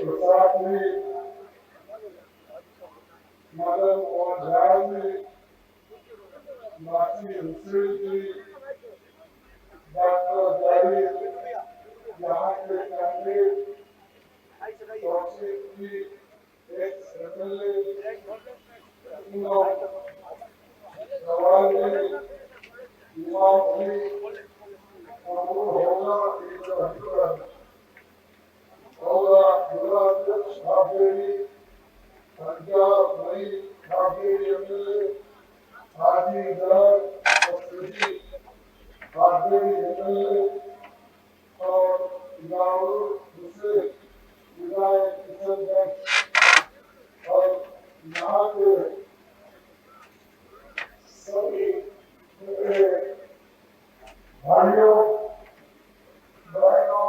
प्रसाद ने, मदन मोहन झा ने, नाची हुसैन जी, डॉक्टर जाहिद, यहाँ के कैंडिडेट तौसीफ जी, एक्स एमएलए, नवाज युवा भी होगा होगा जिलाध्यक्ष काफेरी पंजाब मई काफेरी एमएलए हाजी दर और काफेरी एमएलए और गाँव दूसरे विधायक किशन दत्त और यहाँ के सभी भाइयों बहनों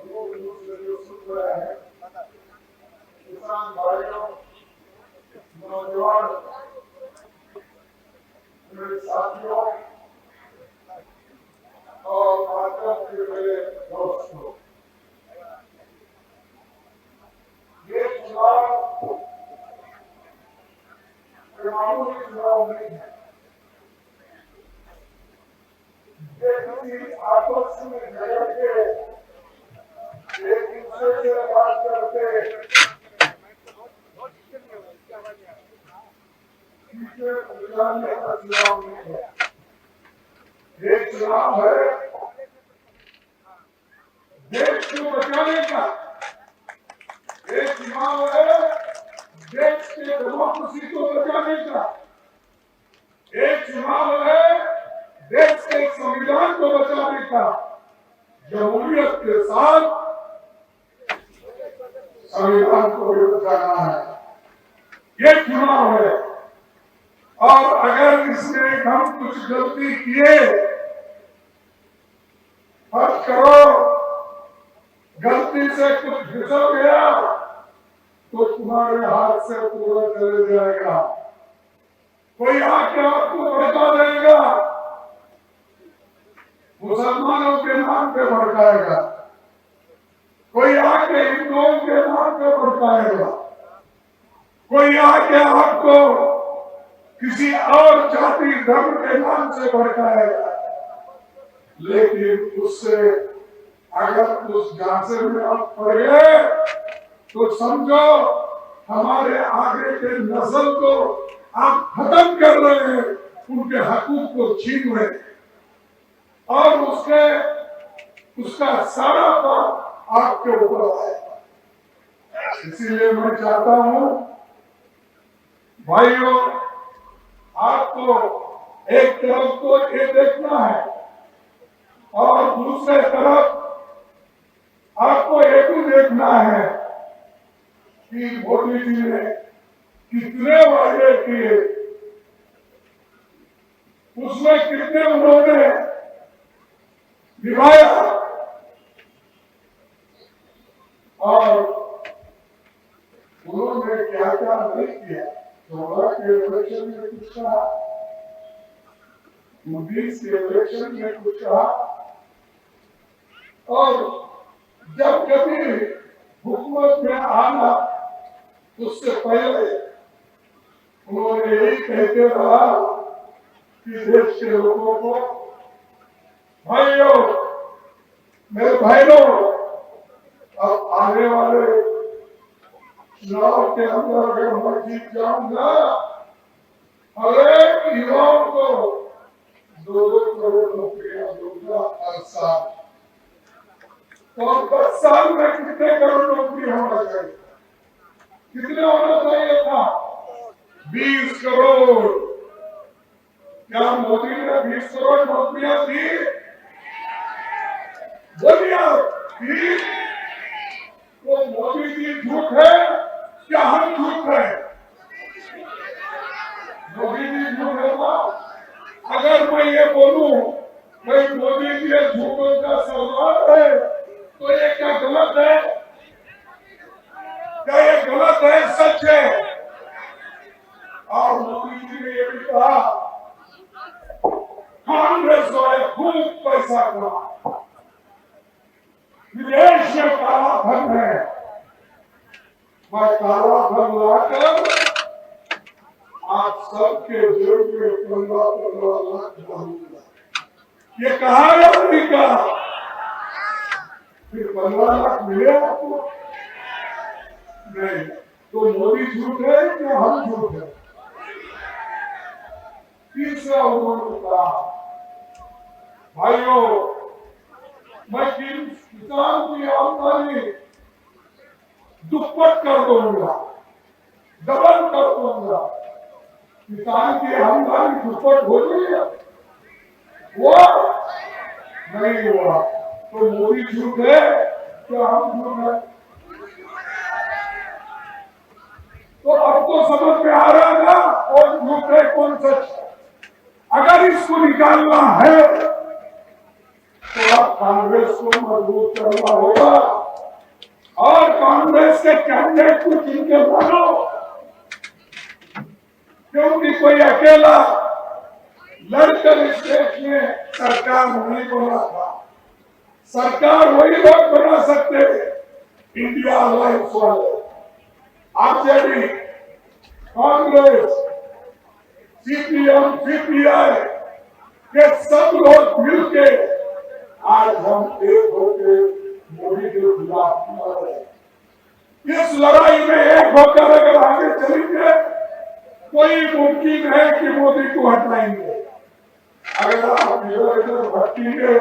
दूर दूर से जो सुन रहे हैं, किसान भाइयों, नौजवान मेरे साथियों और भाजपा के मेरे दोस्तों, ये चुनाव मामूली चुनाव नहीं है। आपस में झगड़ के एक दूसरे से बात करके बुझाने का चुनाव नहीं है। ये चुनाव है देश को बचाने का, ये चुनाव है देश के डेमोक्रेसी को बचाने का, ये चुनाव है देश के संविधान को बचाने का, जमहूरियत के साथ संविधान को भी बचाना है। ये चुनाव है और अगर इसमें हम कुछ गलती किए, फर्ज करो गलती से कुछ फिसल गया तो तुम्हारे हाथ से पूरा चले जाएगा। कोई आके आपको भड़का देगा, मुसलमानों के नाम पे भड़काएगा, कोई आके हिंदुओं के नाम पे भड़काएगा, कोई आके आपको किसी और जाति धर्म के नाम से भड़काएगा। लेकिन उससे अगर उस झांसे में आप पड़ गए तो समझो हमारे आगे के नस्ल को आप खत्म कर रहे हैं, उनके हकूक को छीन रहे हैं और उसका सारा पाप आपके ऊपर आएगा। इसीलिए मैं चाहता हूं भाइयों, आपको एक तरफ को ये देखना है और दूसरे तरफ आपको ये भी देखना है कि मोदी जी ने कितने वादे किए, उसमें कितने उन्होंने निभाया और उन्होंने क्या क्या नहीं किया। 16 के इलेक्शन में कुछ कहा, 19 के इलेक्शन में कुछ कहा और जब कभी हुकूमत में आना उससे पहले उन्होंने यही कहते रहा कि देश के लोगों को, भाइयों मेरे भाइयों, अब आने वाले चुनाव के अंदर अगर मैं जीत जाऊंगा, हर एक युवाओं को 2-2 करोड़ नौकरियां दूंगा हर साल। तो 10 साल में कितने करोड़ नौकरी होना चाहिए? कितने होना चाहिए था? 20 करोड़। क्या मोदी ने 20 करोड़ नौकरियां दी? बोलिए, तो मोदी जी झूठ है क्या हम झूठ है? मोदी जी झूठ है ना? अगर मैं ये बोलूं भाई मोदी जी झूठों का सरदार है तो ये क्या गलत है? क्या ये गलत है? सच है। और मोदी जी ने ये भी कहा कांग्रेस वाले खूब पैसा कमा, विदेश में काला धन है, मैं काला धन लाकर आप सबके जेब में 15-15 लाख डालूंगा। ये कहा या नहीं कहा? फिर 15 लाख मिले आपको? नहीं। तो मोदी झूठ है या हम झूठ है? तीसरा उन्होंने कहा, भाइयों मैं किसान की आमदनी दुप्पट कर दूंगा, डबल कर दूंगा। किसान की आमदनी दुप्पट हो गई है, वो नहीं हुआ। तो मोदी झूठ है क्या हम झूठ है? तो अब तो समझ में आ रहा था और झूठ है कौन सच है। अगर इसको निकालना है तो अब कांग्रेस को मजबूत करना होगा और कांग्रेस के कैंडिडेट को चुन के लाओ, क्योंकि कोई अकेला लड़कर इस देश में सरकार नहीं बना था। सरकार वही लोग बना सकते इंडिया अलायंस वाले, आरजेडी, कांग्रेस, सीपीएम, सीपीआई के सब लोग मिलके आज हम एक होकर मोदी के खिलाफ लड़ रहे हैं। इस लड़ाई में एक होकर अगर आगे चलेंगे कोई मुमकिन है कि मोदी को हटाएंगे। अगर आप इधर इधर भटकेंगे,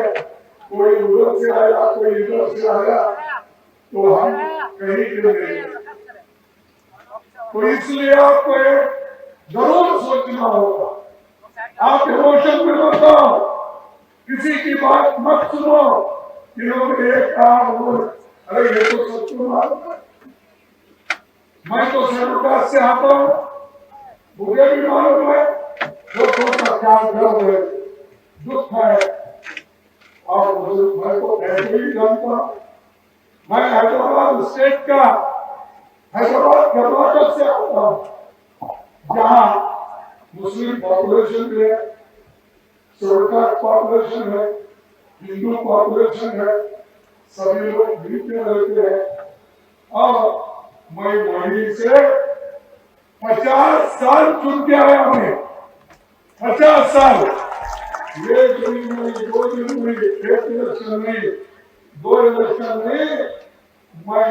कोई उधर से आया कोई इधर से आया, तो हम कहीं के नहीं। तो इसलिए आपको जरूर सोचना होगा। आप इमोशन में मत आओ, किसी की बात मत सुनो। इन्होंने एक काम, अरे ये तो सबको मालूम है, मैं तो सरकार से आता हूँ, मुझे भी मालूम है जो छोटा क्या दर्द है, दुख है, और मैं तो ऐसे ही जानता। मैं हैदराबाद स्टेट का, हैदराबाद कर्नाटक से आता हूँ, जहाँ मुस्लिम पॉपुलेशन भी है, सरकार पॉपुलेशन है, हिंदू पॉपुलेशन है, सभी लोग मिलकर रहते हैं। और मैं वहीं से 50 साल चुन के आया हूँ। 50 साल, ये दिन में 2 दिन में, एक इलेक्शन नहीं, 2 इलेक्शन नहीं, मैं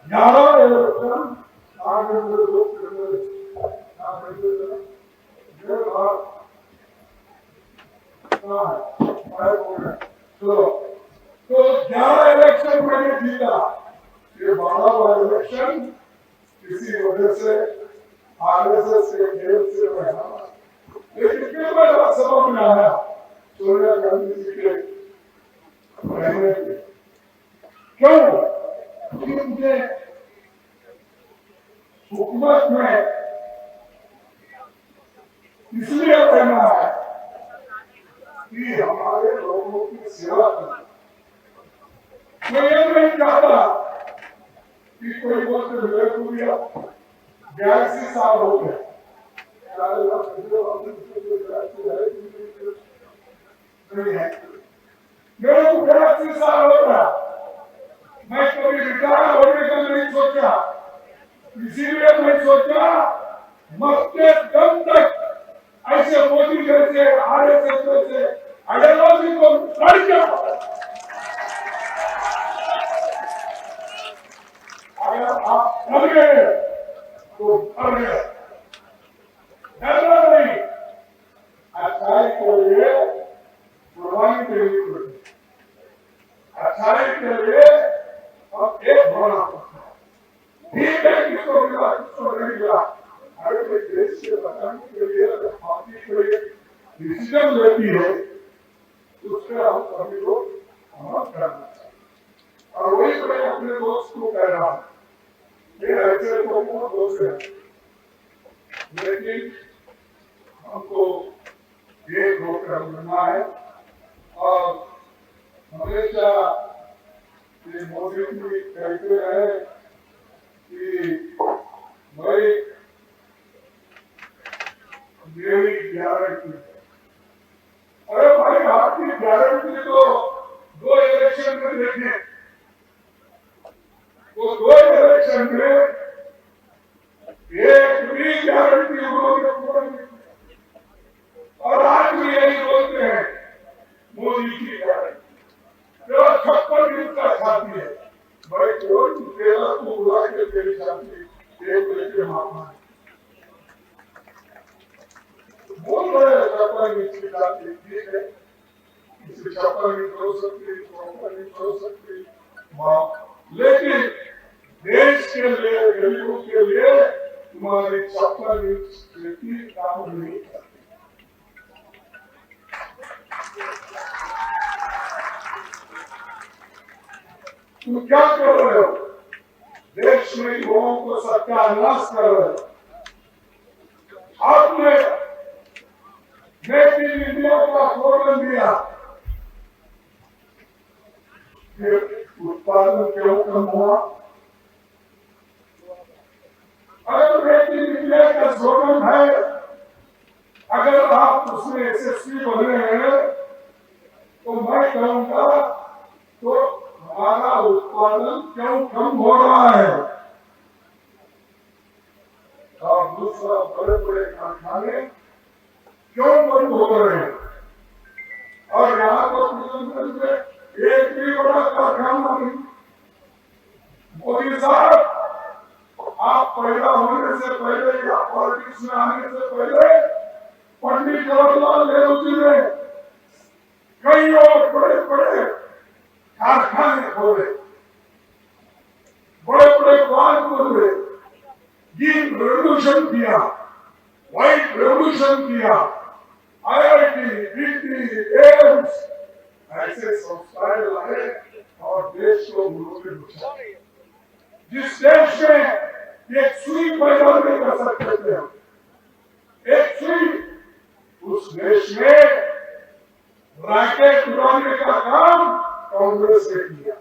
11 इलेक्शन आगे तो 11 इलेक्शन मैंने जीता। ये 12वां इलेक्शन किसी वजह से आरएसएस के खेल से बना, लेकिन फिर मेरा समझ में आया सोनिया गांधी जी के रहने के। क्यों? क्योंकि मुझे हुकूमत में इसलिए रहना है कि हमारे लोगों की सेवा करना। मैं ये नहीं चाहता कि कोई बोलते मेरे को भी 82 साल हो गए, मेरे को 82 साल हो गया, मैं कभी रिटायर होने का नहीं सोचा। इसीलिए मैं सोचा मरते दम तक ऐसे मोदी जैसे आरएसएस जैसे आइडियोलॉजी को लड़ के अगर आप कर गए तो कर गए, डरना नहीं। अच्छाई के लिए कुर्बानी के लिए, अच्छाई के लिए अब एक होना पड़ता है। ठीक है, किसको मिला किसको नहीं मिला, अगर कोई देश के बचाने के लिए अगर पार्टी कोई डिसीजन लेती है तो उसका हम सभी लोग अमल करना चाहिए। और वही तो मैं अपने दोस्त को कह रहा हूँ, ये ऐसे तो बहुत दोस्त है, लेकिन हमको एक होकर बनना है। और हमेशा ये मोदी जी कहते हैं कि भाई मेरी गारंटी, अरे भाई आपकी गारंटी तो 2 इलेक्शन में देखें, वो 2 इलेक्शन में चप्पल नीचे जाती ठीक है, किसी चप्पल नहीं हो सकती, चप्पल नहीं हो सकती, लेकिन देश के लिए, गरीबों के लिए तुम्हारी चप्पल नीचे काम नहीं करती। तुम क्या कर रहे हो? देश में युवाओं को सत्यानाश कर रहे हो। आपने मेक इन इंडिया का स्लोगन दिया, उत्पादन क्यों कम हुआ? अगर मेक इन इंडिया का स्लोगन है, अगर आप उसमें यशस्वी बने हैं तो मैं कहूंगा तो हमारा उत्पादन क्यों कम हो रहा है? और दूसरा, बड़े बड़े कारखाने क्यों बंद हो रहे हैं? और यहाँ पर एक भी बड़ा कारखाना नहीं। मोदी साहब, आप पैदा होने से पहले या पॉलिटिक्स में आने से पहले पंडित जवाहरलाल नेहरू जी ने कई और बड़े बड़े कारखाने खोले, बड़े बड़े प्लांट खोले, ग्रीन रेवोल्यूशन किया, व्हाइट रेवोल्यूशन किया, IIT, DIT, एम्स ऐसे संस्थाएं लाए और देश को उन्होंने बचाया। जिस देश में एक सुई पैदा नहीं कर सकते थे, एक सुई, उस देश में रॉकेट उड़ाने का काम कांग्रेस ने किया।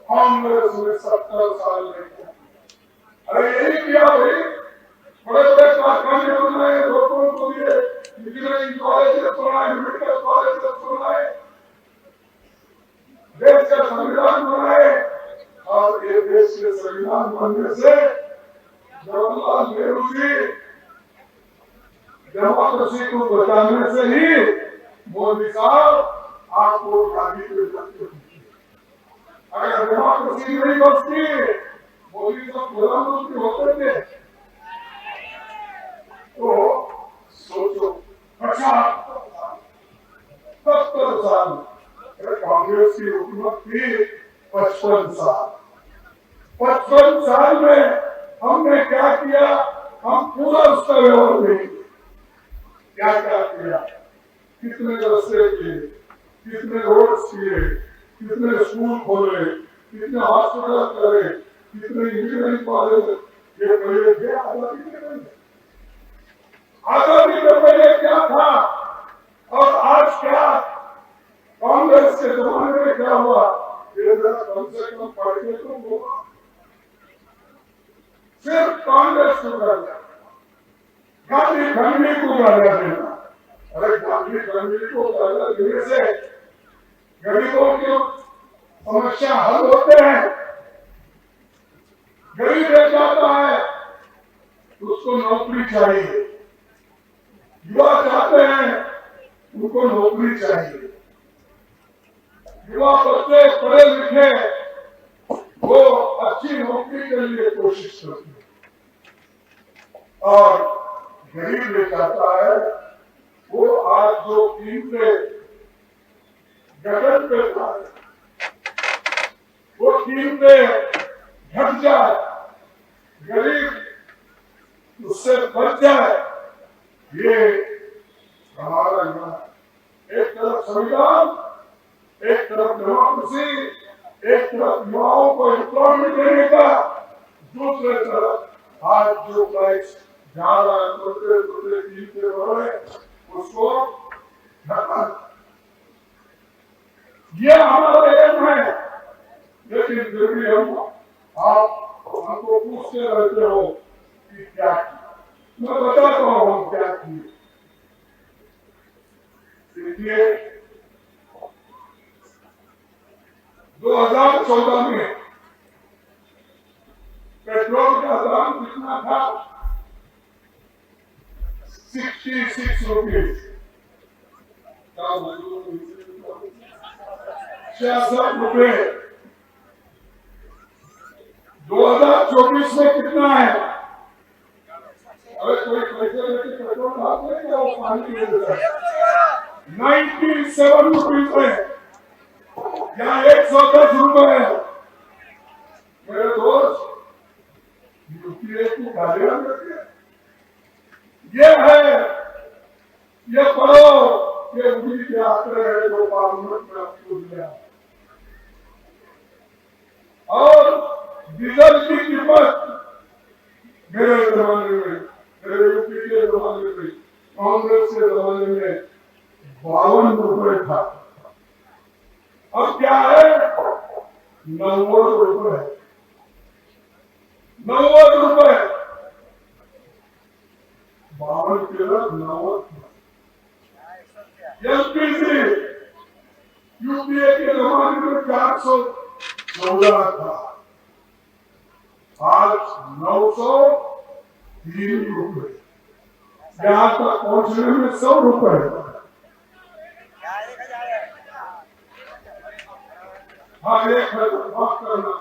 कांग्रेस ने 70 साल में किया। अरे यही किया भाई, बड़े बड़े कारखाने बनाए, लोगों को दिए, इंजीनियरिंग कॉलेज बनाए, मेडिकल कॉलेज बनाए, देश का संविधान बनाए। और ये देश के संविधान बनने से जवाहरलाल नेहरू जी डेमोक्रेसी को बचाने से ही मोदी साहब आपको गांधी पे जाते हैं। अगर डेमोक्रेसी नहीं बचती, मोदी साहब प्रधानमंत्री होते थे। तो सोचो, 70 साल कांग्रेस की हुकूमत थी, 55 साल। 55 साल में हमने क्या किया? हम पूरा उसका व्यवहार नहीं किया। क्या क्या किया? कितने रास्ते किए, कितने रोड किए, कितने स्कूल खोले, कितने हॉस्पिटल करे, कितने इंजीनियरिंग कॉलेज। ये पहले थे आजादी के पहले। आजादी के पहले क्या था और आज क्या? कांग्रेस के जमाने में क्या हुआ? ये जरा कम से कम पढ़ के तो होगा। सिर्फ कांग्रेस को गालियां, गांधी फैमिली को गालियां देना। अरे गांधी फैमिली को गालियां देने से गरीबों की समस्या हल होते हैं। गरीब रह जाता है, उसको नौकरी चाहिए। युवा चाहते हैं, उनको नौकरी चाहिए। युवा बच्चे पढ़े लिखे, वो अच्छी नौकरी के लिए कोशिश करते हैं। और गरीब ये चाहता है, वो आज जो कीमतें गगन पे था, वो कीमतें घट जाए, गरीब उससे बच जाए। ये हमारा एक तरफ संविधान, एक तरफ डेमोक्रेसी, एक तरफ युवाओं को एम्प्लॉयमेंट देने का, दूसरे तरफ आज जो प्राइस जा रहा है, दूसरे कीमतें बढ़ रहे, उसको घटाना। ये हमारा एम है। लेकिन फिर भी आप हमको पूछते रहते हो कि क्या किया। मैं बताता हूँ हम क्या किए। देखिए, 2014 में पेट्रोल का दाम कितना था? 66 रुपीज। 66 रुपए। 2014 अरे कोई पैसे लेके पेट्रोल डाल दे क्या वो पानी दे देता है 97 रुपीज में या 110 रुपए मेरे दोस्त यूपीए की गालियां देते ये है ये पढ़ो ये उम्मीद के आंकड़े हैं जो पार्लियामेंट में आपको दिया और डीजल की कीमत मेरे जमाने में मेरे यूपी के जमाने में कांग्रेस के जमाने में 52 रुपए था अब क्या है 90 रुपए 90 रुपए 52 के 90 एलपीजी यूपीए के जमाने में 414 था आज 903 रुपए यहाँ तक पहुंचने में 100 रुपए हाँ एक है तो माफ करना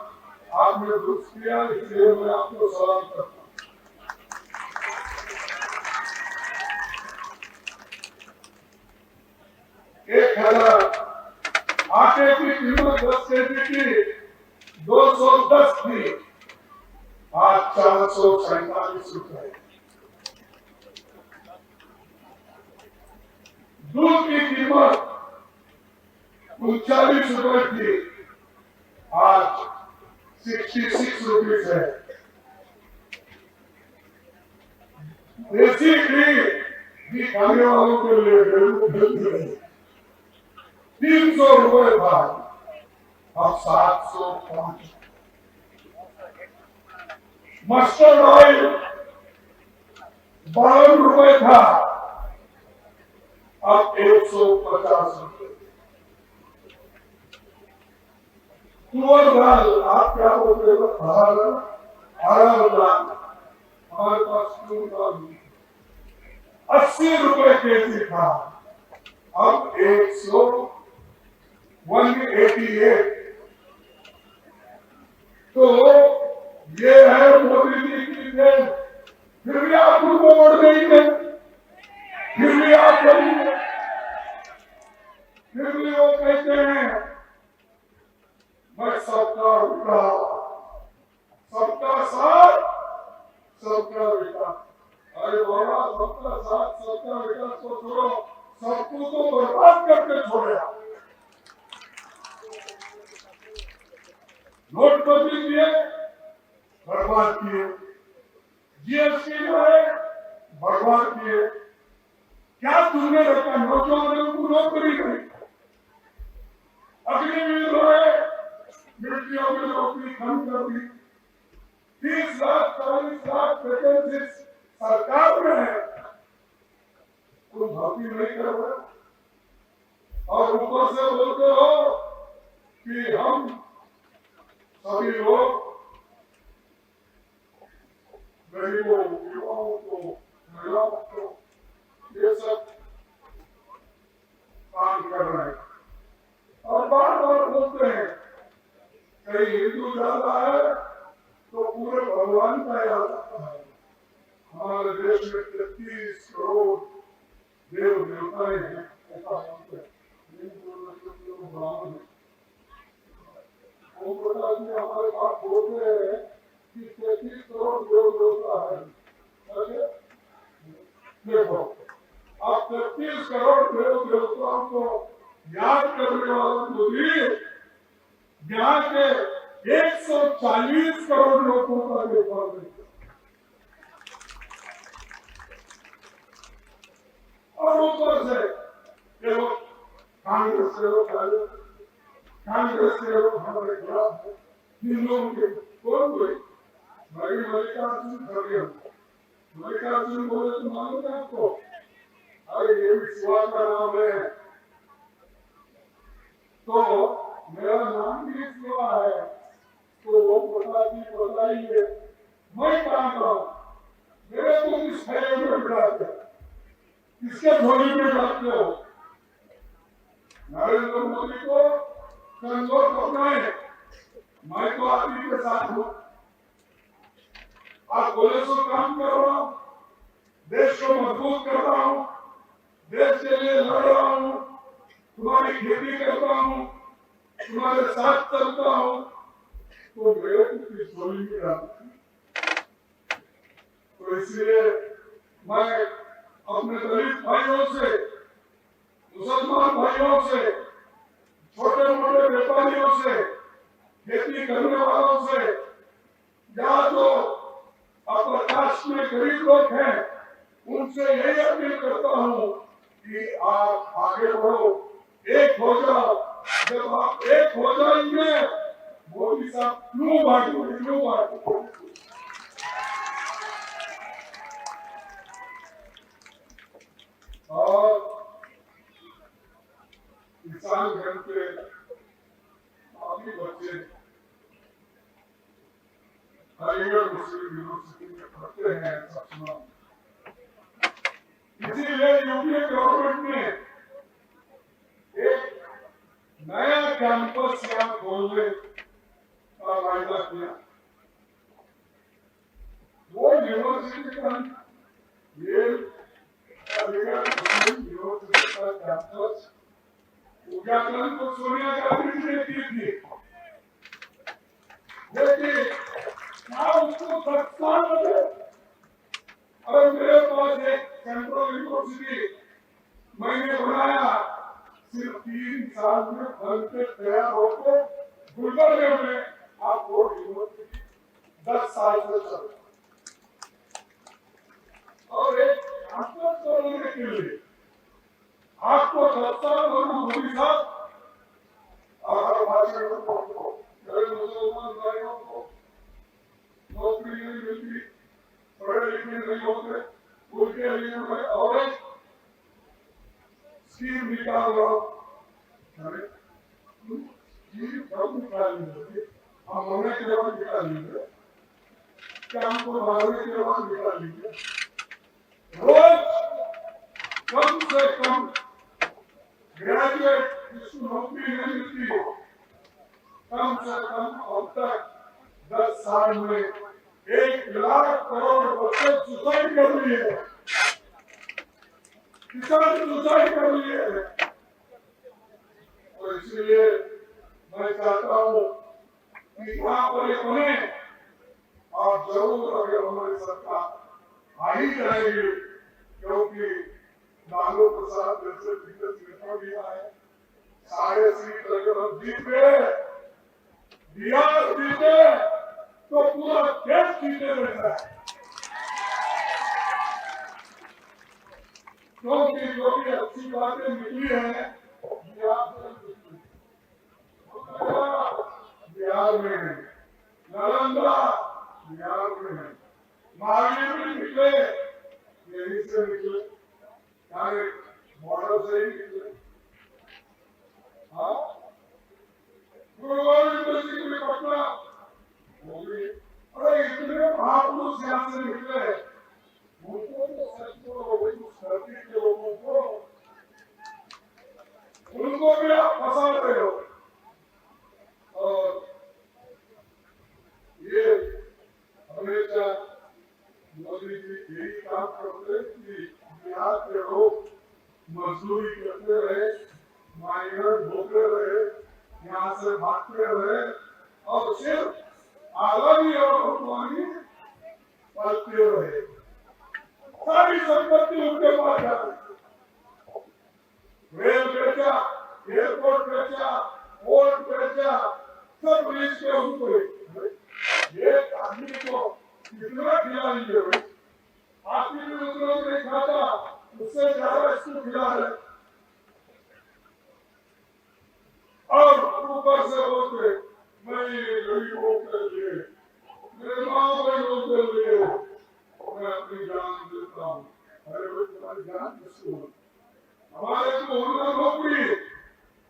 आपने दुरुस्त किया इसलिए मैं आपको सलाम करता हूँ आटे की कीमत 10 केजी की 210 थी आज 447 रुपए दूध की कीमत 39 रुपए थी आज 66 रुपीज है देसी घी खाने वालों के लिए 300 रुपए था अब 705 मस्टर्ड ऑयल 52 रुपए था अब 150 रुपए तुअर दाल आप क्या बोलते हो हरा दाल हमारे पास तुअर दाल 80 रुपए केजी था अब 188 तो ये है मोदी जी की देन फिर भी आप उनको वोट देंगे फिर भी आप करेंगे फिर भी वो कहते हैं मैं सबका विकास सबका साथ सबका विकास अरे बाबा सबका साथ सबका विकास को छोड़ो सबको तो बर्बाद करके छोड़े नोटबंदी किए बर्बाद किए जीएसटी जो है बर्बाद किए क्या तुमने रखा नौजवानों को नौकरी नहीं अग्निवीर रहे मिलिट्रियों में नौकरी कम कर दी 30 लाख 40 लाख वैकेंसी सरकार में है कोई भर्ती नहीं कर रहे और ऊपर से बोलते हो कि हम सभी लोग गरीबों युवाओं को महिलाओं को ये सब काम कर रहे हैं और बार बार बोलते हैं कहीं हिंदू ज्यादा है तो पूरे भगवान का याद आता है हमारे देश में 33 करोड़ देव देवताएं हैं ऐसा बोलते हैं वो प्रकाश जी हमारे पास बोलते हैं कि 33 करोड़ देव देवता है देखो आप 33 करोड़ देव देवताओं को याद करने वाला मोदी यहाँ के 140 करोड़ लोगों का देखभाल करते और ऊपर से ये लोग कांग्रेस के लोग कांग्रेस के लोग हमारे खिलाफ जिन लोगों के कौन हुए भाई मल्लिकार्जुन खड़गे मल्लिकार्जुन बोले तो मालूम है आपको अरे ये भी शिवा का नाम है तो मेरा नाम भी शिवा है तो वो बताइए मैं कहाँ का मेरे को किस थैले में बिठाते किसके झोली में बिठाते हो नरेंद्र मोदी को संतोष करना है मैं तो आप ही के साथ हूँ आप बोले सो काम करो देश को मजबूत कर रहा हूँ, देश के लिए लड़ रहा हूँ, तुम्हारी खेती करता हूँ, तुम्हारे साथ चलता हूँ, तो मेरे को किस बोली में डालती। तो इसलिए मैं अपने दलित भाइयों से, मुसलमान भाइयों से, छोटे मोटे व्यापारियों से, खेती करने वालों से, या जो अपर कास्ट में गरीब लोग हैं, उनसे यही अपील करता हूँ कि आप आगे बढ़ो, एक हो जाओ। जब आप एक हो जाएंगे, मोदी साहब क्यों बांटोगे। और किसान घर पे काफी बच्चे अलीगढ़ मुस्लिम यूनिवर्सिटी में पढ़ते हैं, सब सुना। इसीलिए यूपीए गवर्नमेंट ने एक नया कैंपस यहाँ खोलने का वायदा किया। वो यूनिवर्सिटी का ये अलीगढ़ मुस्लिम यूनिवर्सिटी का कैंपस उद्घाटन को सोनिया गांधी ने की थी, लेकिन क्या उसको 10 साल लगे। और मेरे पास एक सेंट्रल यूनिवर्सिटी मैंने बनाया, सिर्फ 3 साल में बन के तैयार होकर गुलबर्गे में आप वो यूनिवर्सिटी 10 साल से चल। और एक कैंपस खोलने के लिए आपको 10 साल होना मोदी साहब। और हर भाषण को मुसलमान भाइयों को नौकरी नहीं मिलती, पढ़े लिखे नहीं होते, उनके लिए मैं और एक स्कीम निकाल रहा हूँ। स्कीम कब निकालेंगे? हम होने के बाद निकालेंगे, क्या हमको भागने के बाद निकालेंगे? रोज कम से कम ग्रेजुएट जिसको नौकरी नहीं मिलती हो, कम से कम अब तक 10 साल में 1 लाख करोड़ बच्चे सुसाइड कर लिए, किसान सुसाइड कर लिए। तो इसलिए मैं चाहता हूँ कि यहाँ पर ये बने, और जरूर अगर हमारी सरकार आ ही जाएगी, क्योंकि लालू प्रसाद जैसे दिग्गज नेता भी आए, 6 सीट अगर हम जीत गए, बिहार जीते तो पूरा देश जीते रहता है। क्योंकि जो भी अच्छी बातें मिली है बिहार में है, नालंदा बिहार में है, महावीर भी निकले यही से निकले, बॉर्डर से ही निकले। हाँ, गुरु गोविंद सिंह भी पटना हो गई। अरे इतने महापुरुष यहाँ से निकले, उनको तो सच को उस धरती के लोगों को उनको भी आप फंसा रहे हो। और ये हमेशा मोदी जी यही काम करते कि बिहार के लोग मजदूरी करते रहे, माइग्रेंट होते रहे, यहाँ से भागते रहे, और सिर्फ आजादी और कुर्बानी पलते रहे। सारी संपत्ति उनके पास जाती, रेल बेचा, एयरपोर्ट बेचा, पोर्ट बेचा, सब लीज के उनको। एक आदमी को कितना खिलाएंगे भाई? आदमी भी उतना नहीं खाता, उससे ज्यादा इसको खिला रहे। और ऊपर से बोलते मैं गरीबों के लिए, मेरे माँ बहनों के लिए मैं अपनी जान देता हूँ। अरे भाई तुम्हारी जान किसको? हमारे को होना नौकरी,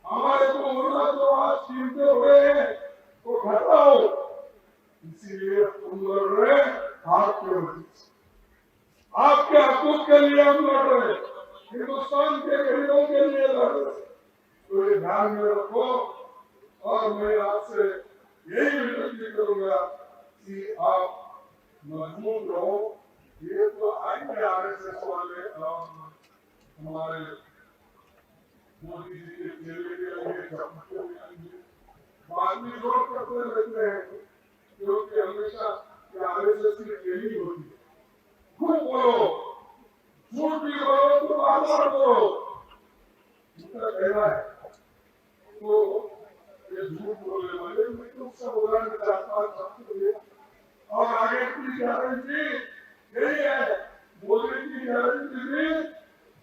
हमारे को होना जो आज कीमते हुए हैं वो घटाओ। इसीलिए तुम लड़ रहे आपके वजह से, आपके हकूक के लिए हम लड़ रहे, हिंदुस्तान के गरीबों के लिए लड़ रहे। तो ये ध्यान में रखो, और मैं आपसे यही विनती करूंगा कि आप मजबूत रहो। ये तो आई कि आरएसएस वाले हमारे मोदी जी के चेले भी आएंगे, चपटे भी आएंगे, बाद में जोर करते रहते हैं क्योंकि हमेशा आरएसएस की ट्रेनिंग होती है। खूब बोलो, झूठ भी बोलो तो बार-बार बोलो, उनका कहना है। तो ये झूठ बोलने वाले मैं तो सब उदाहरण चाहता हूँ और आगे की गारंटी यही है, बोलने की गारंटी भी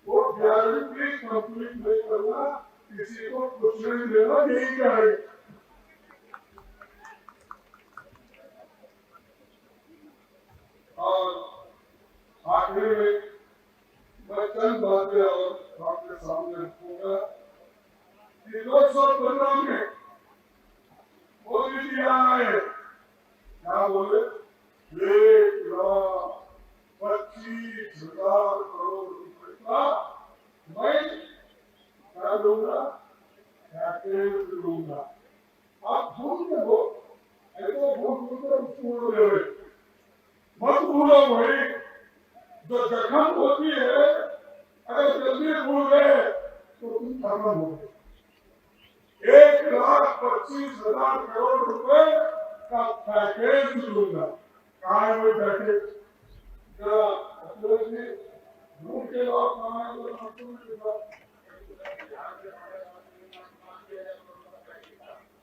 वो गारंटी कंप्लीट नहीं करना, किसी को कुछ नहीं देना, यही गारंटी। और आखिर में मैं चंद बातें और आपके सामने रखूंगा कि 2015 में मोदी जी आए, क्या बोले, 1,25,000 करोड़ रुपए का मैं क्या दूंगा, पैकेज दूंगा। आप भूल गए हो, ऐसा भूल छोड़ दे, मत भूलो भाई, जो जख्म होती है अगर जल्दी भूल गए तो तुम खत्म हो गए। 1,25,000 करोड़ रुपए का पैकेज दूंगा। कहाँ है वो पैकेज? जरा ढूंढ के लाओ,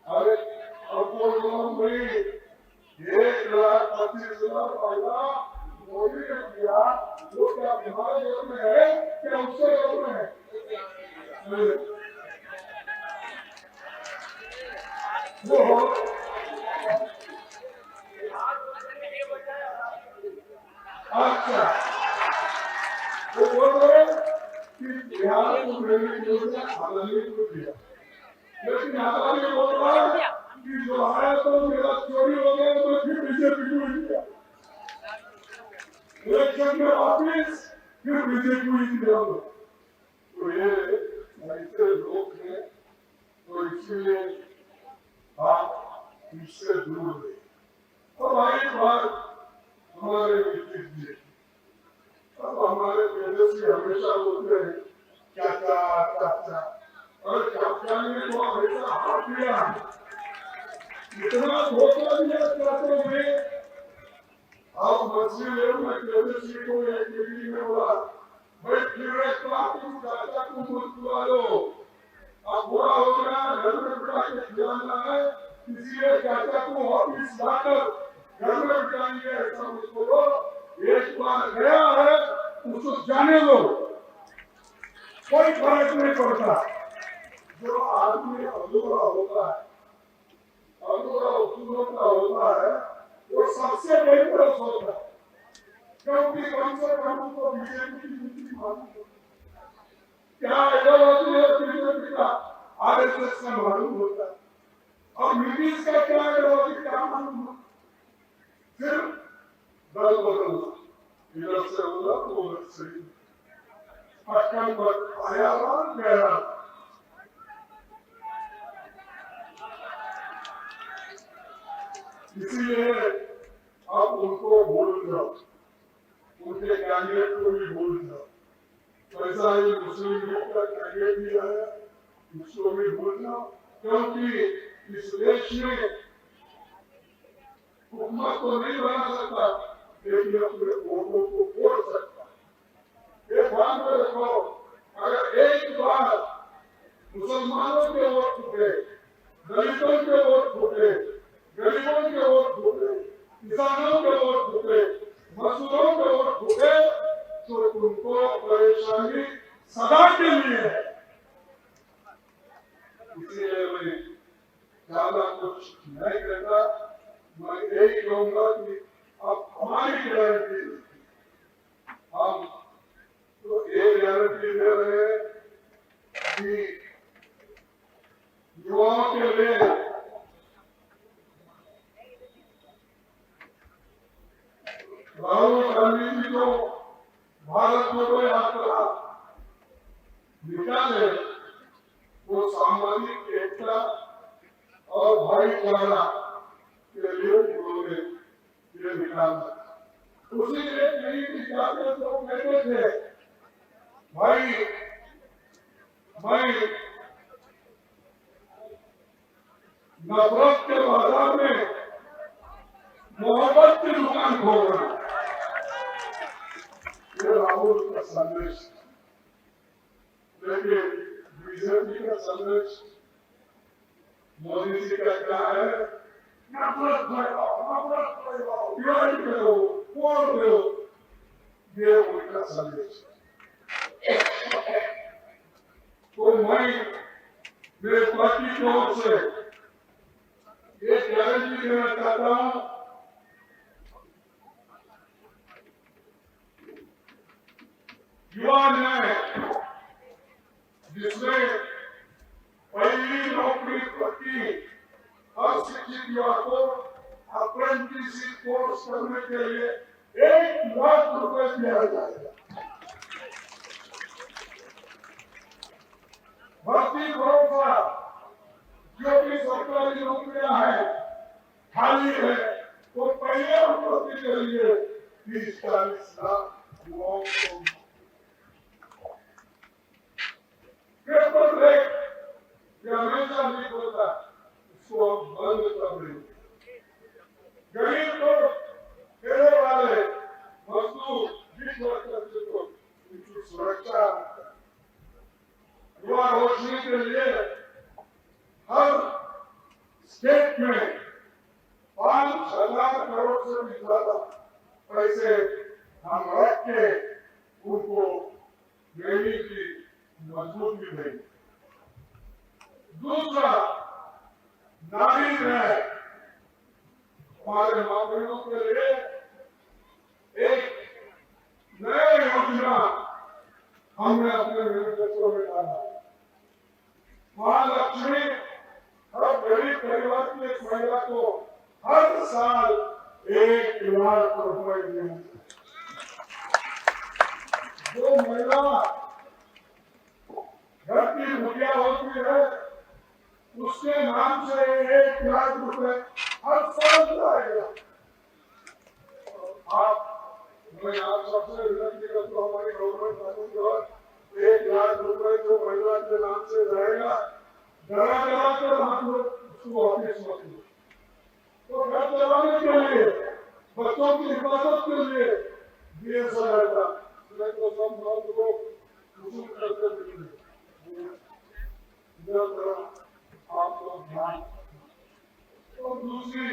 अरे अब वो लोग भाई 1,25,000 वाला मोदी ने किया, वो क्या हमारे घर में है क्या उसके घर में है? वो अच्छा, वो बोल रहे कि बिहार को मेरी योजना अदानी को दिया, लेकिन अदानी बोल रहा है कि जो आया तो मेरा चोरी हो गया तो फिर बीजेपी को दिया, इलेक्शन में वापिस फिर बीजेपी को दिया। तो ये ऐसे लोग हैं, तो इसलिए आप इससे दूर रहे। अब आई बात हमारे नीतीश जी, अब हमारे तेजस्वी हमेशा बोलते हैं चाचा चाचा, और चाचा ने तो हमेशा हाथ दिया, इतना धोखा दिया चाचा में। अब मछली ले मैं तेजस्वी को एक मीटिंग में बोला, भाई फिर एक बात तुम चाचा को मत बुला लो, अब बुरा हो गया, घर में बिठा के खिलाना है, इसलिए चाचा को ऑफिस लाकर घर में बिठाएंगे, ऐसा मत बोलो। एक बार गया है उसको जाने दो, कोई फर्क नहीं पड़ता। जो आदमी अधूरा होता है, अधूरा उसूलों का होता है, वो सबसे डेंजरस होता है, क्योंकि कम से कम उनको बीजेपी की नीति मालूम होती है, क्या आइडियोलॉजी है बीजेपी का, आरएसएस का मालूम होता है, और नीतीश का क्या आइडियोलॉजी क्या मालूम होता है, सिर्फ दल बदलना, इधर से उधर तो उधर से अक्कल पर आया गया। इसीलिए अब उनको भूल जाओ, उनके कैंडिडेट को भी भूल जाओ। ऐसा ही मुस्लिम लीग का कैंडिडेट भी आया, उसको भी भूल जाओ, क्योंकि इस देश में हुकूमत को नहीं बना सकता, लेकिन अपने वोटों को फोड़ सकता। ये ध्यान में रखो, अगर एक बार मुसलमानों के वोट फूटे, दलितों के वोट फूटे, गरीबों के वोट फूटे, किसानों के वोट फूटे, मजदूरों के वोट फूटे, तो उनको परेशानी सदा के लिए है। इसलिए मैं ज्यादा कुछ नहीं कहता, मैं यही कहूंगा कि अब हमारी गारंटी, हम तो ये गारंटी दे रहे हैं कि युवाओं के लिए राहुल गांधी जी को भारत जोड़ो यात्रा निकाले, वो सामाजिक एकता और भाईचारा के लिए उन्होंने ये निकाला। उसी एक नहीं की जाते तो कहते थे भाई मैं नफरत के बाजार में मोहब्बत की दुकान खोल रहा हूं। ये राहुल का संदेश, लेकिन बीजेपी का संदेश मोदी जी का क्या है? नफरत फैलाओ, लड़ाई करो, वोट दो, ये उनका संदेश। तो मैं मेरे पार्टी की ओर से ये गारंटी देना चाहता हूं, युवा न्याय जिसमें पहली नौकरी की हर शिक्षित युवा को अप्रेंटिसशिप कोर्स करने के लिए 1 लाख रुपए दिया जाएगा। भर्ती भरोसा जो भी सरकारी नौकरियां हैं खाली है, तो पहले भर्ती के लिए 30-40 लाख युवाओं को पेपर लेक हमेशा नहीं होता, इसको हम बंद कर देंगे। गरीब लोग, ठेले वाले, मजदूर, बीच वर्कर को उनकी सुरक्षा, युवा रोशनी के लिए हर स्टेट में 5,000 करोड़ से भी ज्यादा पैसे हम रख के उनको देने की मजबूती देंगे। दूसरा, नारी न्याय, हमारे माँ बहनों के लिए एक नया योजना हमने अपने मैनिफेस्टो में डाला। महालक्ष्मी हर गरीब परिवार की एक महिला को हर साल 1 लाख रुपए देंगे। जो महिला घर की मुखिया होती है उसके नाम से 1 लाख रुपए हर साल जाएगा। मैं आप सबसे विनती करता हूँ, हमारी गवर्नमेंट 1 लाख रुपए जो महिला के नाम से जाएगा, डरा कर हम लोग उसको ऑफिस में तो घर चलाने के लिए, बच्चों की हिफाजत के लिए दिए जाएगा। तो सब मर्द लोग वसूल करते मिलेंगे। आप लोग ध्यान। तो दूसरी,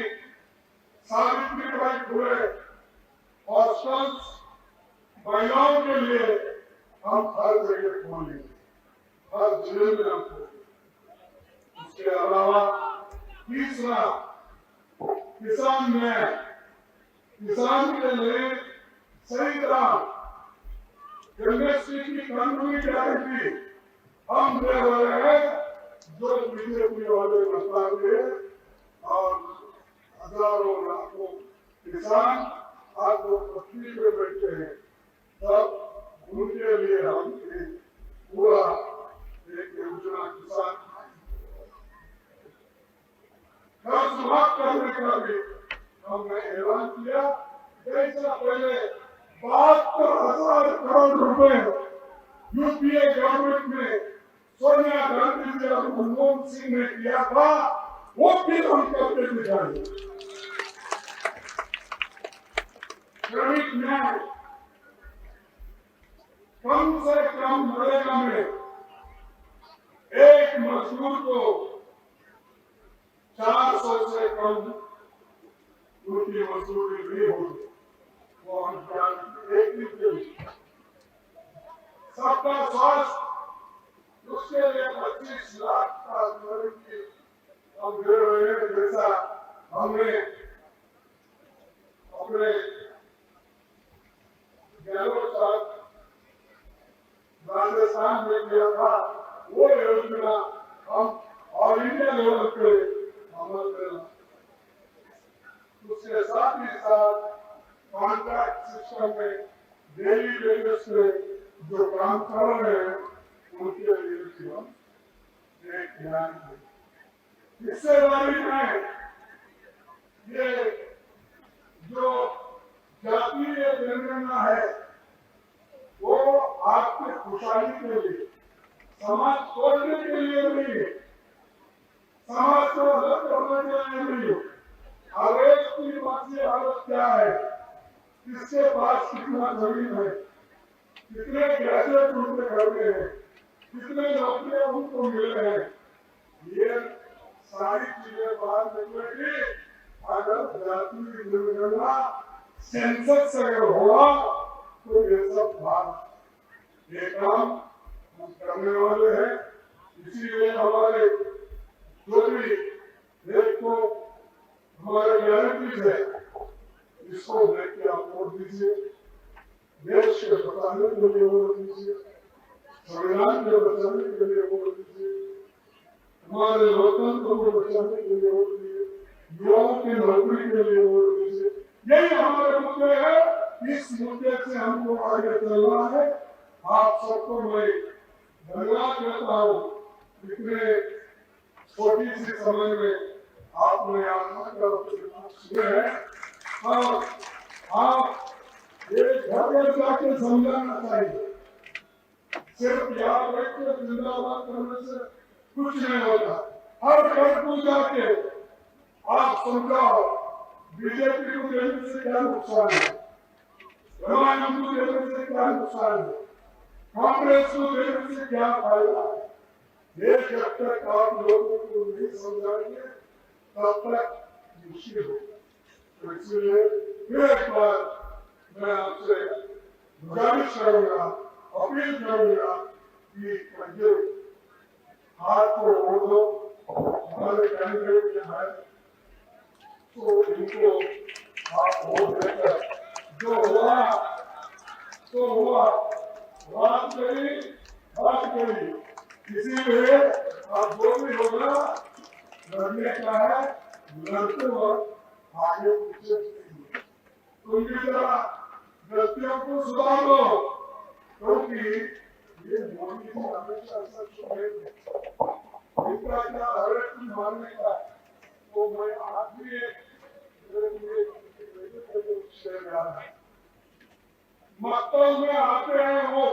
सावित्रीबाई फुले हॉस्टल्स महिलाओं के लिए हम हर जगह खोलेंगे, हर जिले में हम खोलेंगे। उसके अलावा तीसरा, किसान न्याय, किसान के लिए सही तरह एमएसपी की कानूनी गारंटी हम दे रहे हैं, जो बीजेपी वाले बता दिए, और हजारों लाखों किसान आज वो पत्नी पे बैठे हैं, तब उनके लिए हम पूरा एक योजना किसान कर्ज माफ करने का भी हमने ऐलान किया। जैसा पहले 72,000 करोड़ रुपए यूपीए गवर्नमेंट में सोनिया गांधी जी और मनमोहन सिंह ने किया था, वो भी हम करके दिखाएंगे। श्रमिक न्याय, कम से कम नरेगा में एक मजदूर को 400 से कम उनकी मजदूरी नहीं होगी, वो हम एक दिन के लिए। सबका स्वास्थ्य, उसके लिए 25 लाख का गारंटी हम दे रहे हैं, जैसा हमने अपने गहलोत साहब राजस्थान में किया था, वो योजना हम ऑल इंडिया लेवल पे अमल में। उसके साथ ही साथ कॉन्ट्रैक्ट सिस्टम में डेली बेसिस पे जो काम कर रहे हैं उनके लिए भी हम एक ध्यान दें। हिस्सेदारी में ये जो जातीय जनगणना है वो आपकी खुशहाली के लिए, समाज तोड़ने के लिए नहीं है, समाज को अलग करने के लिए नहीं है। हर एक की मानसिक हालत क्या है, किसके पास कितना जमीन है, कितने गैजेट उनके घर में है, कितने नौकरियां उनको मिले हैं, ये सारी चीजें बाहर निकलेगी अगर जातीय जनगणना सेंसस अगर हुआ तो ये सब बात ये काम हम करने वाले हैं। इसीलिए हमारे जो भी देश को हमारे गारंटीज है इसको देख के आप वोट दीजिए, देश के बचाने के लिए वोट दीजिए, संविधान के बचाने के लिए वोट दीजिए, हमारे लोकतंत्र को बचाने के लिए वोट दीजिए, युवाओं की नौकरी के लिए वोट दीजिए। यही हमारे मुद्दे हैं, इस मुद्दे से हमको आगे चलना है। आप सबको मैं धन्यवाद देता हूँ, इतने छोटी सी समय में आपने सुने हैं और आप ये घर में जाके समझाना चाहिए। सिर्फ याद रखकर जिंदाबाद करने से कुछ नहीं होता। हर घर को जाके आप समझाओ बीजेपी को देने से क्या नुकसान है, एमआईएम को देने से क्या नुकसान है, कांग्रेस को देने से क्या फायदा है। ये जब तक आप लोगों को नहीं समझाएंगे तब तक मुश्किल होगा। तो इसलिए फिर एक बार मैं आपसे गुजारिश करूंगा, अपील करूंगा कि मुझे हाथ को वोट दो, हमारे कैंडिडेट जो है तो इनको आप वोट देकर जो हुआ तो हुआ, बात करी इसीलिए आप जो भी होगा लड़ने का है, लड़ते वक्त आगे पीछे उनकी तरह गलतियों को सुधार दो, क्योंकि ये मोदी जी हमेशा ऐसा सुने इनका क्या हरेक की मारने का। तो मैं आज भी मक्तब में आते हैं वो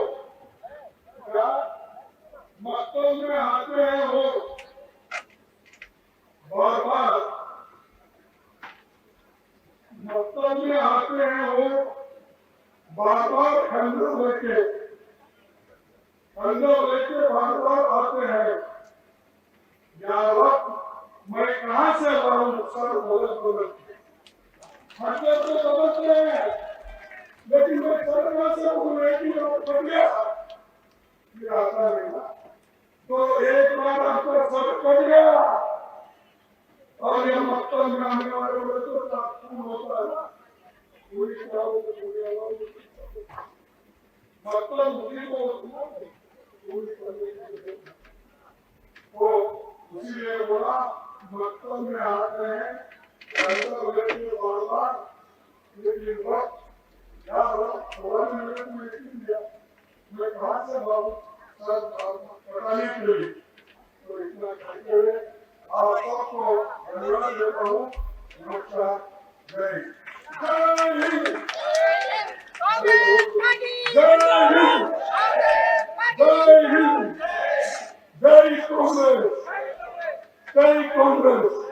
क्या, मक्तब में आते हैं वो बार बार, मक्तब में आते हैं वो बार बार खंडर लेके बार बार आते हैं। यार मैं कहाँ से लाऊं सर बोलत खंडर तो समझते हैं, लेकिन मैं सरकार से बोलने की जरूरत पड़ गया ये आता नहीं ना। तो एक बार आपका सर कट गया और ये मक्तब में आने वाले तो ताकून होता है ना, पूरी किताबों को पूरी मतलब मुझे को पूरी करने तो इसीलिए बोला मक्तब में आते हैं बार बार, लेकिन वक्त याद थोड़ा मिनट में दिया मैं कहाँ से बाबू सर पटाने के लिए। तो इतना कहते हुए आप सबको धन्यवाद देता हूँ। नमस्कार, जय हिंद, जय कांग्रेस, जय कांग्रेस।